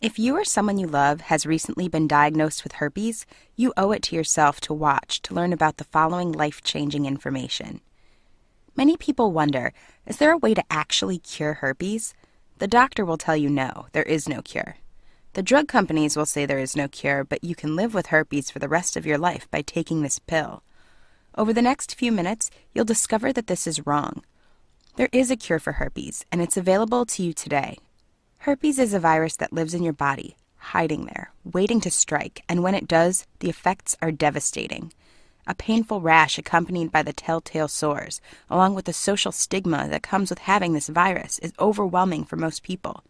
If you or someone you love has recently been diagnosed with herpes, you owe it to yourself to watch to learn about the following life-changing information. Many people wonder, is there a way to actually cure herpes? The doctor will tell you no, there is no cure. The drug companies will say there is no cure, but you can live with herpes for the rest of your life by taking this pill. Over the next few minutes, you'll discover that this is wrong. There is a cure for herpes, and it's available to you today. Herpes is a virus that lives in your body, hiding there, waiting to strike, and when it does, the effects are devastating. A painful rash accompanied by the telltale sores, along with the social stigma that comes with having this virus, is overwhelming for most people.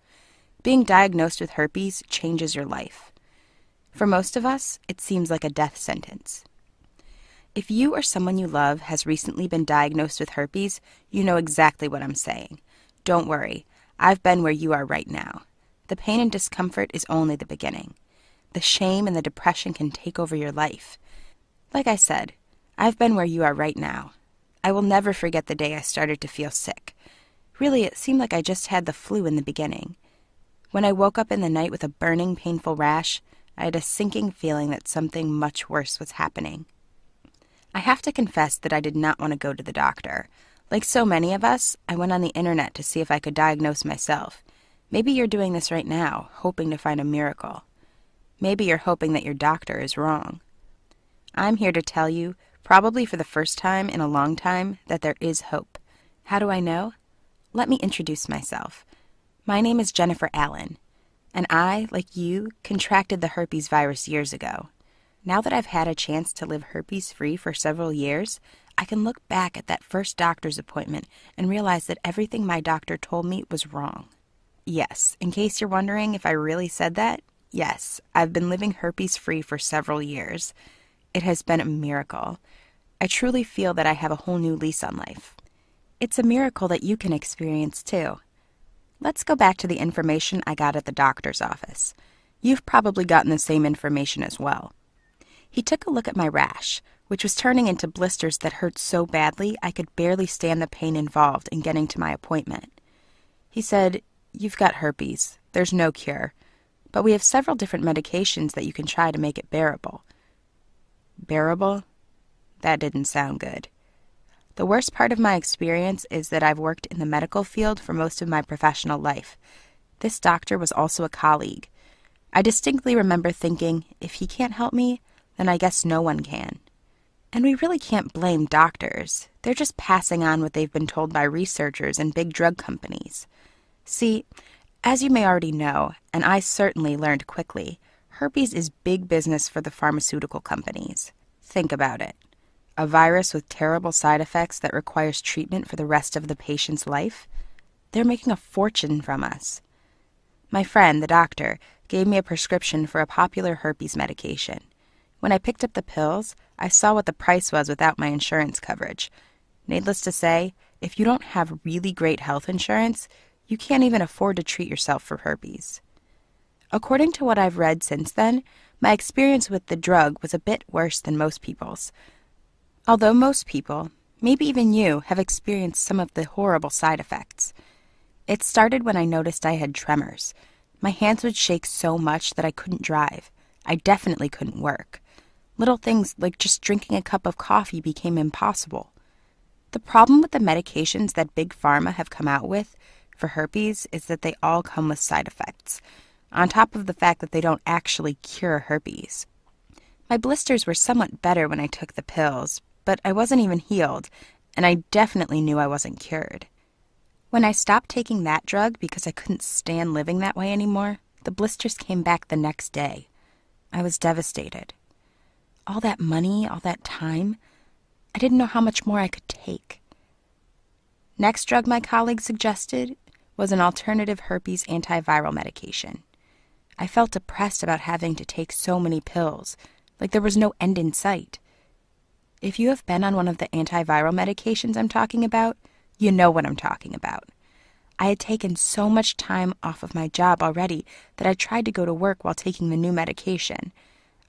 Being diagnosed with herpes changes your life. For most of us, it seems like a death sentence. If you or someone you love has recently been diagnosed with herpes, you know exactly what I'm saying. Don't worry. I've been where you are right now. The pain and discomfort is only the beginning. The shame and the depression can take over your life. Like I said, I've been where you are right now. I will never forget the day I started to feel sick. Really, it seemed like I just had the flu in the beginning. When I woke up in the night with a burning, painful rash, I had a sinking feeling that something much worse was happening. I have to confess that I did not want to go to the doctor. Like so many of us, I went on the internet to see if I could diagnose myself. Maybe you're doing this right now, hoping to find a miracle. Maybe you're hoping that your doctor is wrong. I'm here to tell you, probably for the first time in a long time, that there is hope. How do I know? Let me introduce myself. My name is Jennifer Allen, and I, like you, contracted the herpes virus years ago. Now that I've had a chance to live herpes-free for several years, I can look back at that first doctor's appointment and realize that everything my doctor told me was wrong. Yes, in case you're wondering if I really said that, yes, I've been living herpes-free for several years. It has been a miracle. I truly feel that I have a whole new lease on life. It's a miracle that you can experience too. Let's go back to the information I got at the doctor's office. You've probably gotten the same information as well. He took a look at my rash, which was turning into blisters that hurt so badly I could barely stand the pain involved in getting to my appointment. He said, "You've got herpes. There's no cure. But we have several different medications that you can try to make it bearable." Bearable? That didn't sound good. The worst part of my experience is that I've worked in the medical field for most of my professional life. This doctor was also a colleague. I distinctly remember thinking, if he can't help me, then I guess no one can. And we really can't blame doctors. They're just passing on what they've been told by researchers and big drug companies. See, as you may already know, and I certainly learned quickly, herpes is big business for the pharmaceutical companies. Think about it. A virus with terrible side effects that requires treatment for the rest of the patient's life? They're making a fortune from us. My friend, the doctor, gave me a prescription for a popular herpes medication. When I picked up the pills, I saw what the price was without my insurance coverage. Needless to say, if you don't have really great health insurance, you can't even afford to treat yourself for herpes. According to what I've read since then, my experience with the drug was a bit worse than most people's. Although most people, maybe even you, have experienced some of the horrible side effects. It started when I noticed I had tremors. My hands would shake so much that I couldn't drive. I definitely couldn't work. Little things like just drinking a cup of coffee became impossible. The problem with the medications that Big Pharma have come out with for herpes is that they all come with side effects, on top of the fact that they don't actually cure herpes. My blisters were somewhat better when I took the pills, but I wasn't even healed, and I definitely knew I wasn't cured. When I stopped taking that drug because I couldn't stand living that way anymore, the blisters came back the next day. I was devastated. All that money, all that time, I didn't know how much more I could take. Next drug my colleague suggested was an alternative herpes antiviral medication. I felt depressed about having to take so many pills, like there was no end in sight. If you have been on one of the antiviral medications I'm talking about, you know what I'm talking about. I had taken so much time off of my job already that I tried to go to work while taking the new medication.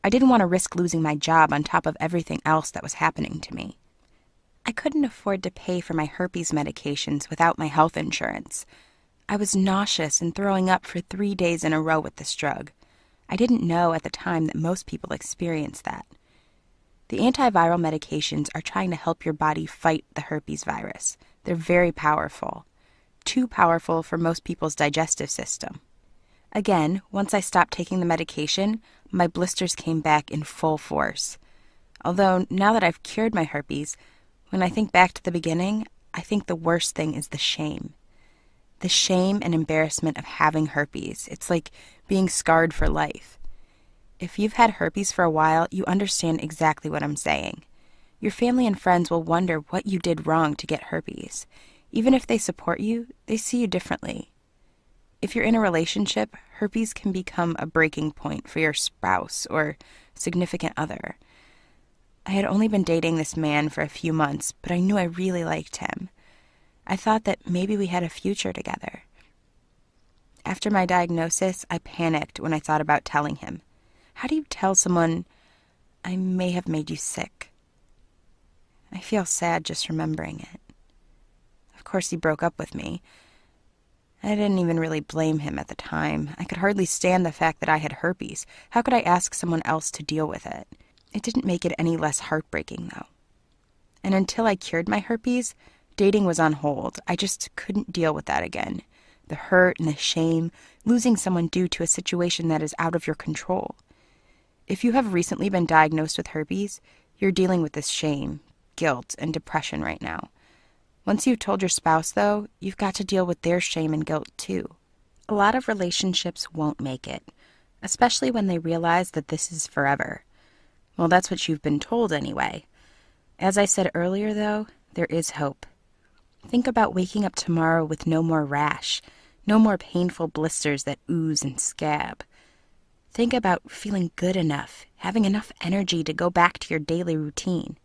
I didn't want to risk losing my job on top of everything else that was happening to me. I couldn't afford to pay for my herpes medications without my health insurance. I was nauseous and throwing up for 3 days in a row with this drug. I didn't know at the time that most people experience that. The antiviral medications are trying to help your body fight the herpes virus. They're very powerful. Too powerful for most people's digestive system. Again, once I stopped taking the medication, my blisters came back in full force. Although, now that I've cured my herpes, when I think back to the beginning, I think the worst thing is the shame. The shame and embarrassment of having herpes. It's like being scarred for life. If you've had herpes for a while, you understand exactly what I'm saying. Your family and friends will wonder what you did wrong to get herpes. Even if they support you, they see you differently. If you're in a relationship, herpes can become a breaking point for your spouse or significant other. I had only been dating this man for a few months, but I knew I really liked him. I thought that maybe we had a future together. After my diagnosis, I panicked when I thought about telling him. How do you tell someone, I may have made you sick? I feel sad just remembering it. Of course, he broke up with me. I didn't even really blame him at the time. I could hardly stand the fact that I had herpes. How could I ask someone else to deal with it? It didn't make it any less heartbreaking, though. And until I cured my herpes, dating was on hold. I just couldn't deal with that again. The hurt and the shame, losing someone due to a situation that is out of your control. If you have recently been diagnosed with herpes, you're dealing with this shame, guilt, and depression right now. Once you've told your spouse, though, you've got to deal with their shame and guilt, too. A lot of relationships won't make it, especially when they realize that this is forever. Well, that's what you've been told anyway. As I said earlier, though, there is hope. Think about waking up tomorrow with no more rash, no more painful blisters that ooze and scab. Think about feeling good enough, having enough energy to go back to your daily routine.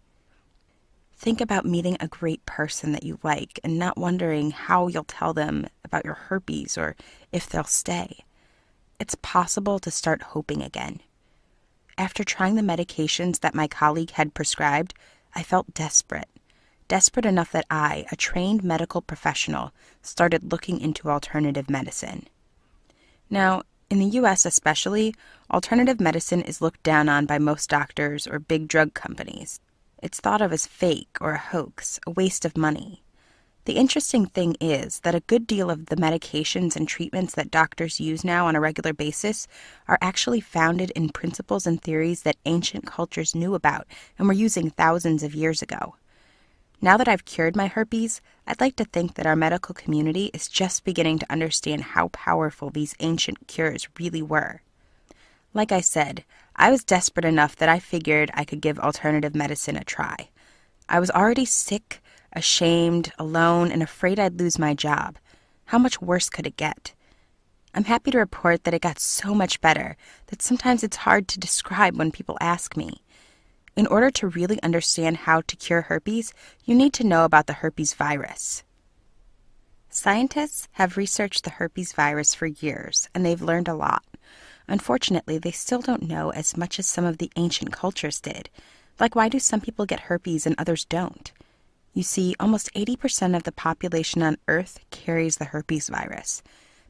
Think about meeting a great person that you like and not wondering how you'll tell them about your herpes or if they'll stay. It's possible to start hoping again. After trying the medications that my colleague had prescribed, I felt desperate. Desperate enough that I, a trained medical professional, started looking into alternative medicine. Now, in the U.S. especially, alternative medicine is looked down on by most doctors or big drug companies. It's thought of as fake or a hoax, a waste of money. The interesting thing is that a good deal of the medications and treatments that doctors use now on a regular basis are actually founded in principles and theories that ancient cultures knew about and were using thousands of years ago. Now that I've cured my herpes, I'd like to think that our medical community is just beginning to understand how powerful these ancient cures really were. Like I said, I was desperate enough that I figured I could give alternative medicine a try. I was already sick, ashamed, alone, and afraid I'd lose my job. How much worse could it get? I'm happy to report that it got so much better that sometimes it's hard to describe when people ask me. In order to really understand how to cure herpes, you need to know about the herpes virus. Scientists have researched the herpes virus for years, and they've learned a lot. Unfortunately, they still don't know as much as some of the ancient cultures did. Like, why do some people get herpes and others don't? You see, almost 80% of the population on Earth carries the herpes virus.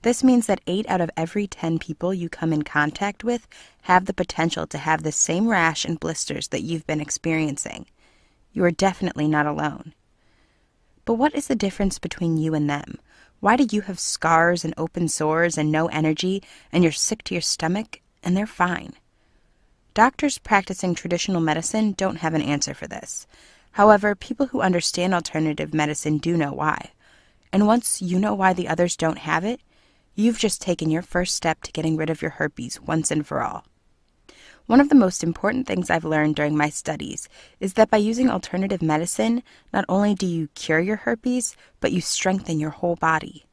This means that 8 out of every 10 people you come in contact with have the potential to have the same rash and blisters that you've been experiencing. You are definitely not alone. But what is the difference between you and them? Why do you have scars and open sores and no energy, and you're sick to your stomach, and they're fine? Doctors practicing traditional medicine don't have an answer for this. However, people who understand alternative medicine do know why. And once you know why the others don't have it, you've just taken your first step to getting rid of your herpes once and for all. One of the most important things I've learned during my studies is that by using alternative medicine, not only do you cure your herpes, but you strengthen your whole body.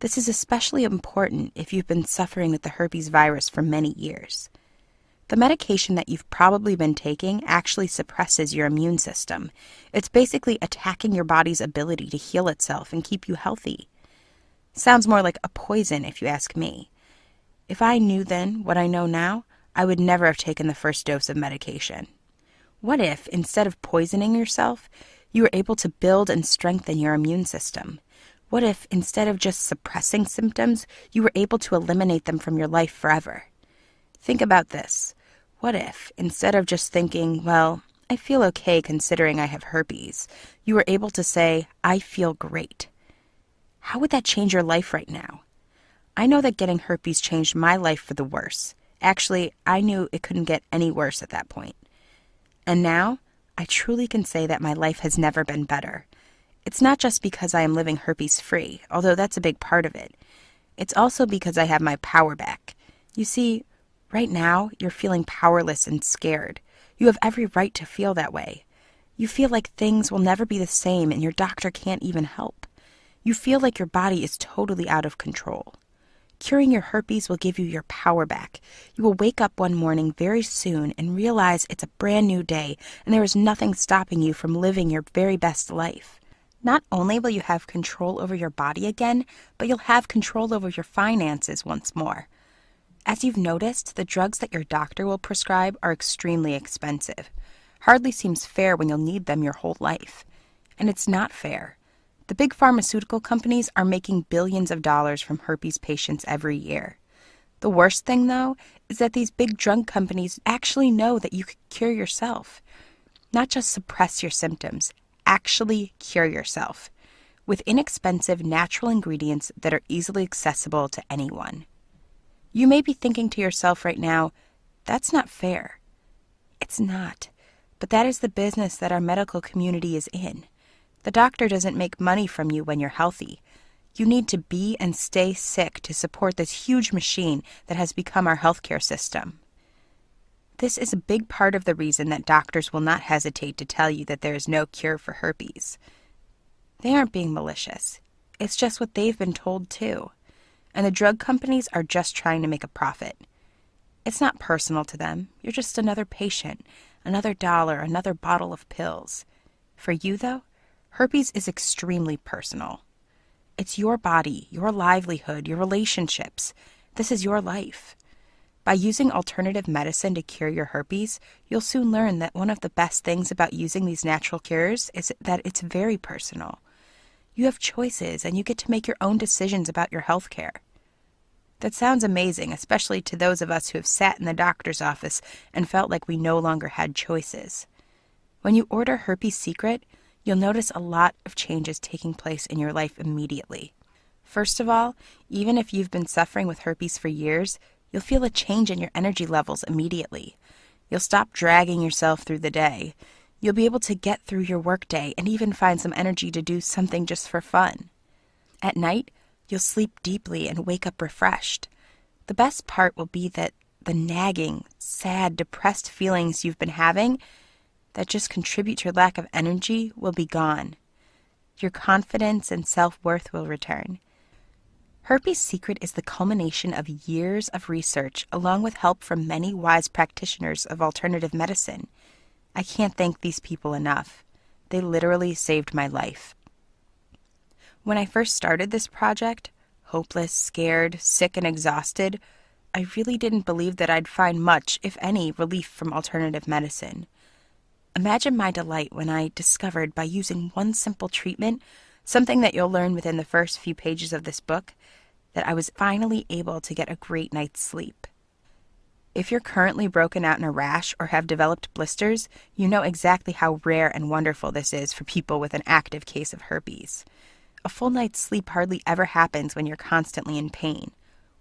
This is especially important if you've been suffering with the herpes virus for many years. The medication that you've probably been taking actually suppresses your immune system. It's basically attacking your body's ability to heal itself and keep you healthy. Sounds more like a poison if you ask me. If I knew then what I know now, I would never have taken the first dose of medication. What if, instead of poisoning yourself, you were able to build and strengthen your immune system? What if, instead of just suppressing symptoms, you were able to eliminate them from your life forever? Think about this. What if, instead of just thinking, well, I feel okay considering I have herpes, you were able to say, I feel great? How would that change your life right now? I know that getting herpes changed my life for the worse. Actually, I knew it couldn't get any worse at that point. And now, I truly can say that my life has never been better. It's not just because I am living herpes-free, although that's a big part of it. It's also because I have my power back. You see, right now, you're feeling powerless and scared. You have every right to feel that way. You feel like things will never be the same and your doctor can't even help. You feel like your body is totally out of control. Curing your herpes will give you your power back. You will wake up one morning very soon and realize it's a brand new day and there is nothing stopping you from living your very best life. Not only will you have control over your body again, but you'll have control over your finances once more. As you've noticed, the drugs that your doctor will prescribe are extremely expensive. Hardly seems fair when you'll need them your whole life. And it's not fair. The big pharmaceutical companies are making billions of dollars from herpes patients every year. The worst thing, though, is that these big drug companies actually know that you could cure yourself. Not just suppress your symptoms, actually cure yourself. With inexpensive natural ingredients that are easily accessible to anyone. You may be thinking to yourself right now, that's not fair. It's not, but that is the business that our medical community is in. The doctor doesn't make money from you when you're healthy. You need to be and stay sick to support this huge machine that has become our healthcare system. This is a big part of the reason that doctors will not hesitate to tell you that there is no cure for herpes. They aren't being malicious. It's just what they've been told too. And the drug companies are just trying to make a profit. It's not personal to them. You're just another patient, another dollar, another bottle of pills. For you, though, herpes is extremely personal. It's your body, your livelihood, your relationships. This is your life. By using alternative medicine to cure your herpes, you'll soon learn that one of the best things about using these natural cures is that it's very personal. You have choices, and you get to make your own decisions about your health care. That sounds amazing, especially to those of us who have sat in the doctor's office and felt like we no longer had choices. When you order Herpes Secret, you'll notice a lot of changes taking place in your life immediately. First of all, even if you've been suffering with herpes for years, you'll feel a change in your energy levels immediately. You'll stop dragging yourself through the day. You'll be able to get through your workday and even find some energy to do something just for fun. At night, you'll sleep deeply and wake up refreshed. The best part will be that the nagging, sad, depressed feelings you've been having that just contribute to your lack of energy will be gone. Your confidence and self-worth will return. Herpes Secret is the culmination of years of research along with help from many wise practitioners of alternative medicine. I can't thank these people enough. They literally saved my life. When I first started this project, hopeless, scared, sick, and exhausted, I really didn't believe that I'd find much, if any, relief from alternative medicine. Imagine my delight when I discovered by using one simple treatment, something that you'll learn within the first few pages of this book, that I was finally able to get a great night's sleep. If you're currently broken out in a rash or have developed blisters, you know exactly how rare and wonderful this is for people with an active case of herpes. A full night's sleep hardly ever happens when you're constantly in pain.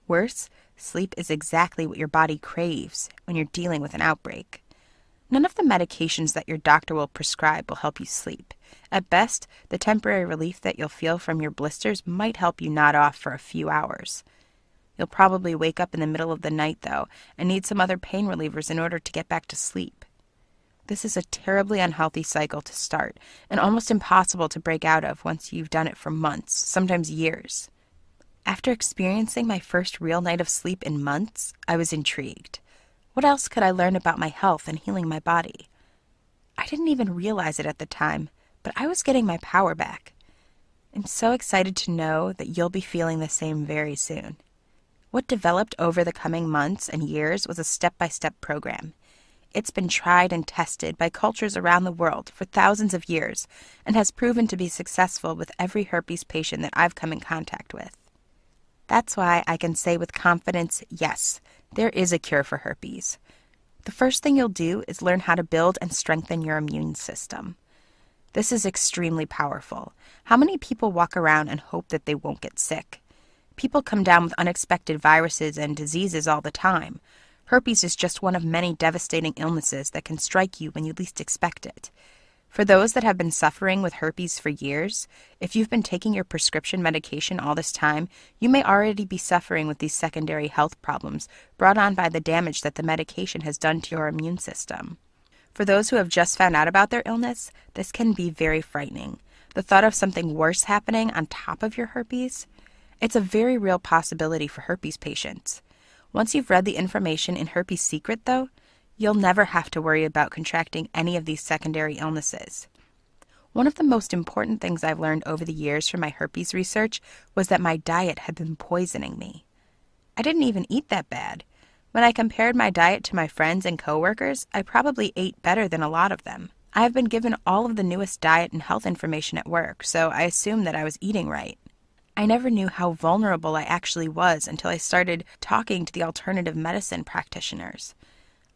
Worse, sleep is exactly what your body craves when you're dealing with an outbreak. None of the medications that your doctor will prescribe will help you sleep. At best, the temporary relief that you'll feel from your blisters might help you nod off for a few hours. You'll probably wake up in the middle of the night, though, and need some other pain relievers in order to get back to sleep. This is a terribly unhealthy cycle to start, and almost impossible to break out of once you've done it for months, sometimes years. After experiencing my first real night of sleep in months, I was intrigued. What else could I learn about my health and healing my body? I didn't even realize it at the time, but I was getting my power back. I'm so excited to know that you'll be feeling the same very soon. What developed over the coming months and years was a step-by-step program. It's been tried and tested by cultures around the world for thousands of years and has proven to be successful with every herpes patient that I've come in contact with. That's why I can say with confidence, yes, there is a cure for herpes. The first thing you'll do is learn how to build and strengthen your immune system. This is extremely powerful. How many people walk around and hope that they won't get sick? People come down with unexpected viruses and diseases all the time. Herpes is just one of many devastating illnesses that can strike you when you least expect it. For those that have been suffering with herpes for years, if you've been taking your prescription medication all this time, you may already be suffering with these secondary health problems brought on by the damage that the medication has done to your immune system. For those who have just found out about their illness, this can be very frightening. The thought of something worse happening on top of your herpes? It's a very real possibility for herpes patients. Once you've read the information in Herpes Secret, though, you'll never have to worry about contracting any of these secondary illnesses. One of the most important things I've learned over the years from my herpes research was that my diet had been poisoning me. I didn't even eat that bad. When I compared my diet to my friends and coworkers, I probably ate better than a lot of them. I have been given all of the newest diet and health information at work, so I assumed that I was eating right. I never knew how vulnerable I actually was until I started talking to the alternative medicine practitioners.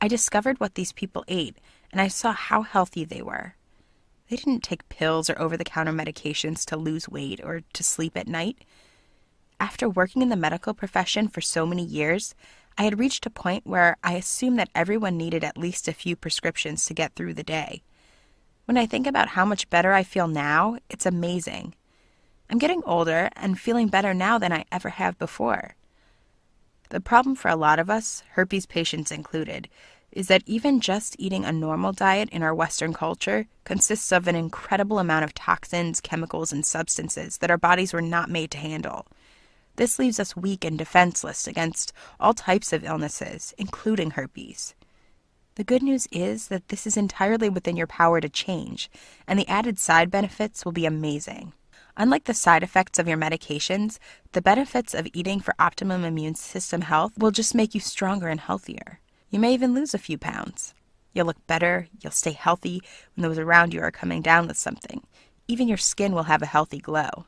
I discovered what these people ate, and I saw how healthy they were. They didn't take pills or over-the-counter medications to lose weight or to sleep at night. After working in the medical profession for so many years, I had reached a point where I assumed that everyone needed at least a few prescriptions to get through the day. When I think about how much better I feel now, it's amazing. I'm getting older and feeling better now than I ever have before. The problem for a lot of us, herpes patients included, is that even just eating a normal diet in our Western culture consists of an incredible amount of toxins, chemicals, and substances that our bodies were not made to handle. This leaves us weak and defenseless against all types of illnesses, including herpes. The good news is that this is entirely within your power to change, and the added side benefits will be amazing. Unlike the side effects of your medications, the benefits of eating for optimum immune system health will just make you stronger and healthier. You may even lose a few pounds. You'll look better, you'll stay healthy when those around you are coming down with something. Even your skin will have a healthy glow.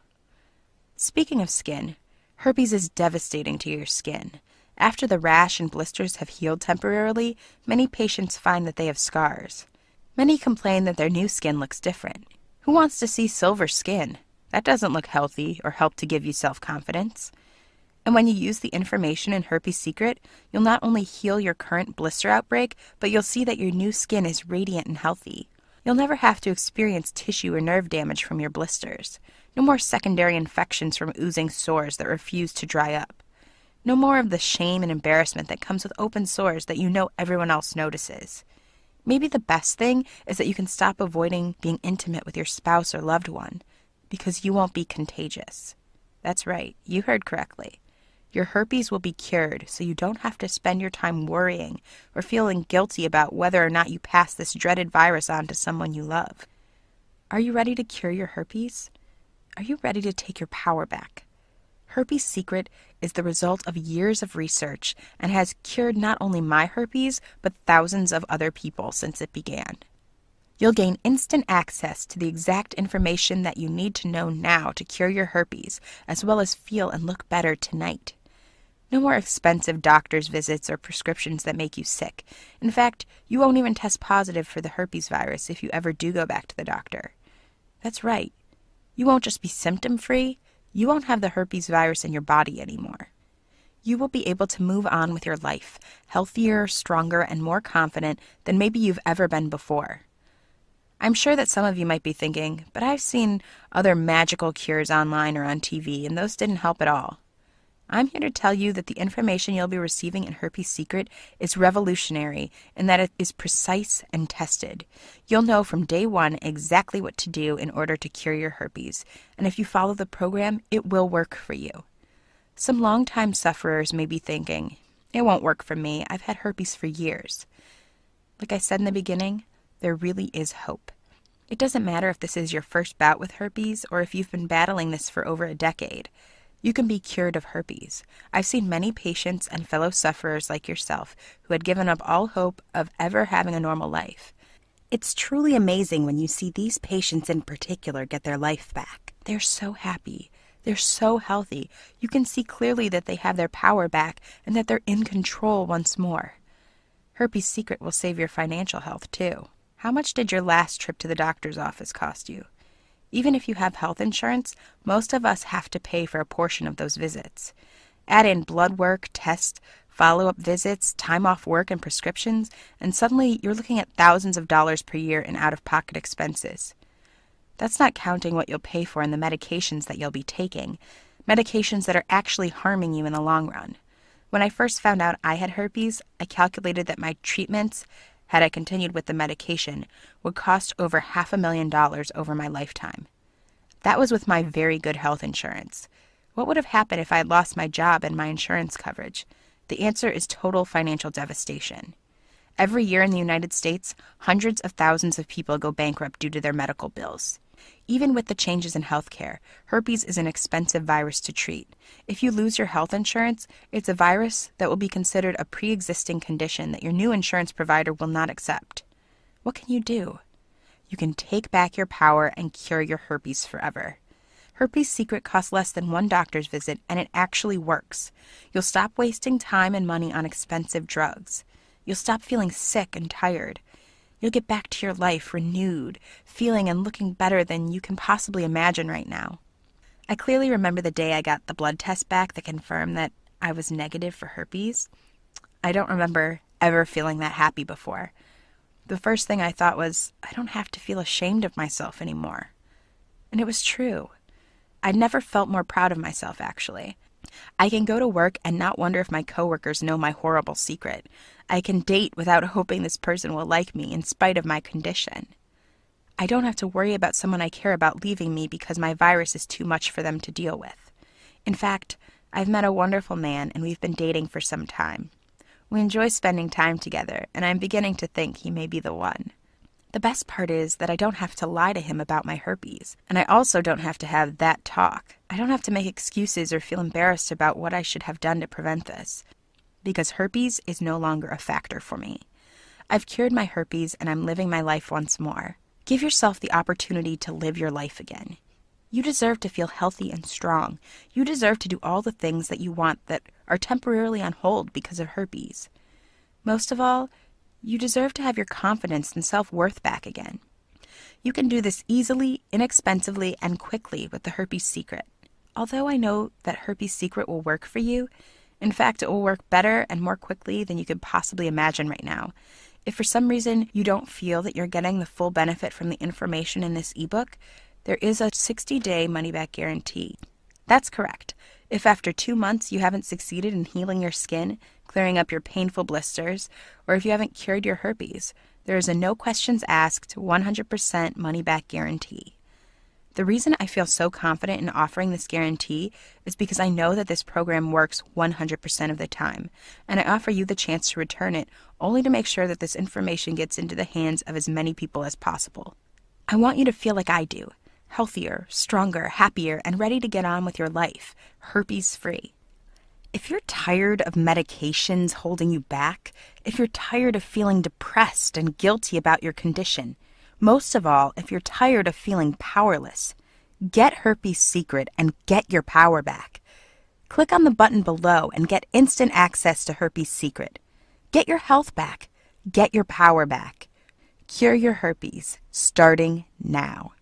Speaking of skin, herpes is devastating to your skin. After the rash and blisters have healed temporarily, many patients find that they have scars. Many complain that their new skin looks different. Who wants to see silver skin? That doesn't look healthy or help to give you self-confidence. And when you use the information in Herpes Secret, you'll not only heal your current blister outbreak, but you'll see that your new skin is radiant and healthy. You'll never have to experience tissue or nerve damage from your blisters. No more secondary infections from oozing sores that refuse to dry up. No more of the shame and embarrassment that comes with open sores that you know everyone else notices. Maybe the best thing is that you can stop avoiding being intimate with your spouse or loved one, because you won't be contagious. That's right, you heard correctly. Your herpes will be cured, so you don't have to spend your time worrying or feeling guilty about whether or not you pass this dreaded virus on to someone you love. Are you ready to cure your herpes? Are you ready to take your power back? Herpes Secret is the result of years of research and has cured not only my herpes, but thousands of other people since it began. You'll gain instant access to the exact information that you need to know now to cure your herpes, as well as feel and look better tonight. No more expensive doctor's visits or prescriptions that make you sick. In fact, you won't even test positive for the herpes virus if you ever do go back to the doctor. That's right. You won't just be symptom-free, you won't have the herpes virus in your body anymore. You will be able to move on with your life, healthier, stronger, and more confident than maybe you've ever been before. I'm sure that some of you might be thinking, but I've seen other magical cures online or on TV, and those didn't help at all. I'm here to tell you that the information you'll be receiving in Herpes Secret is revolutionary in that it is precise and tested. You'll know from day one exactly what to do in order to cure your herpes, and if you follow the program, it will work for you. Some longtime sufferers may be thinking, it won't work for me, I've had herpes for years. Like I said in the beginning, there really is hope. It doesn't matter if this is your first bout with herpes or if you've been battling this for over a decade. You can be cured of herpes. I've seen many patients and fellow sufferers like yourself who had given up all hope of ever having a normal life. It's truly amazing when you see these patients in particular get their life back. They're so happy. They're so healthy. You can see clearly that they have their power back and that they're in control once more. Herpes Secret will save your financial health, too. How much did your last trip to the doctor's office cost you? Even if you have health insurance, most of us have to pay for a portion of those visits. Add in blood work, tests, follow-up visits, time off work, and prescriptions, and suddenly you're looking at thousands of dollars per year in out-of-pocket expenses. That's not counting what you'll pay for and the medications that you'll be taking, medications that are actually harming you in the long run. When I first found out I had herpes, I calculated that my treatments, had I continued with the medication, would cost over $500,000 over my lifetime. That was with my very good health insurance. What would have happened if I had lost my job and my insurance coverage? The answer is total financial devastation. Every year in the United States, hundreds of thousands of people go bankrupt due to their medical bills. Even with the changes in healthcare, herpes is an expensive virus to treat. If you lose your health insurance, it's a virus that will be considered a pre-existing condition that your new insurance provider will not accept. What can you do? You can take back your power and cure your herpes forever. Herpes Secret costs less than one doctor's visit, and it actually works. You'll stop wasting time and money on expensive drugs. You'll stop feeling sick and tired. You'll get back to your life renewed, feeling and looking better than you can possibly imagine right now. I clearly remember the day I got the blood test back that confirmed that I was negative for herpes. I don't remember ever feeling that happy before. The first thing I thought was, I don't have to feel ashamed of myself anymore. And it was true. I'd never felt more proud of myself, actually. I can go to work and not wonder if my coworkers know my horrible secret. I can date without hoping this person will like me in spite of my condition. I don't have to worry about someone I care about leaving me because my virus is too much for them to deal with. In fact, I've met a wonderful man and we've been dating for some time. We enjoy spending time together, and I'm beginning to think he may be the one. The best part is that I don't have to lie to him about my herpes, and I also don't have to have that talk. I don't have to make excuses or feel embarrassed about what I should have done to prevent this, because herpes is no longer a factor for me. I've cured my herpes, and I'm living my life once more. Give yourself the opportunity to live your life again. You deserve to feel healthy and strong. You deserve to do all the things that you want that are temporarily on hold because of herpes. Most of all, you deserve to have your confidence and self-worth back again. You can do this easily, inexpensively, and quickly with the Herpes Secret. Although I know that Herpes Secret will work for you, in fact, it will work better and more quickly than you could possibly imagine right now. If for some reason you don't feel that you're getting the full benefit from the information in this ebook, there is a 60-day money-back guarantee. That's correct. If after 2 months you haven't succeeded in healing your skin, clearing up your painful blisters, or if you haven't cured your herpes, there is a no questions asked 100% money-back guarantee. The reason I feel so confident in offering this guarantee is because I know that this program works 100% of the time, and I offer you the chance to return it only to make sure that this information gets into the hands of as many people as possible. I want you to feel like I do, healthier, stronger, happier, and ready to get on with your life, herpes-free. If you're tired of medications holding you back, if you're tired of feeling depressed and guilty about your condition, most of all, if you're tired of feeling powerless, get Herpes Secret and get your power back. Click on the button below and get instant access to Herpes Secret. Get your health back. Get your power back. Cure your herpes, starting now.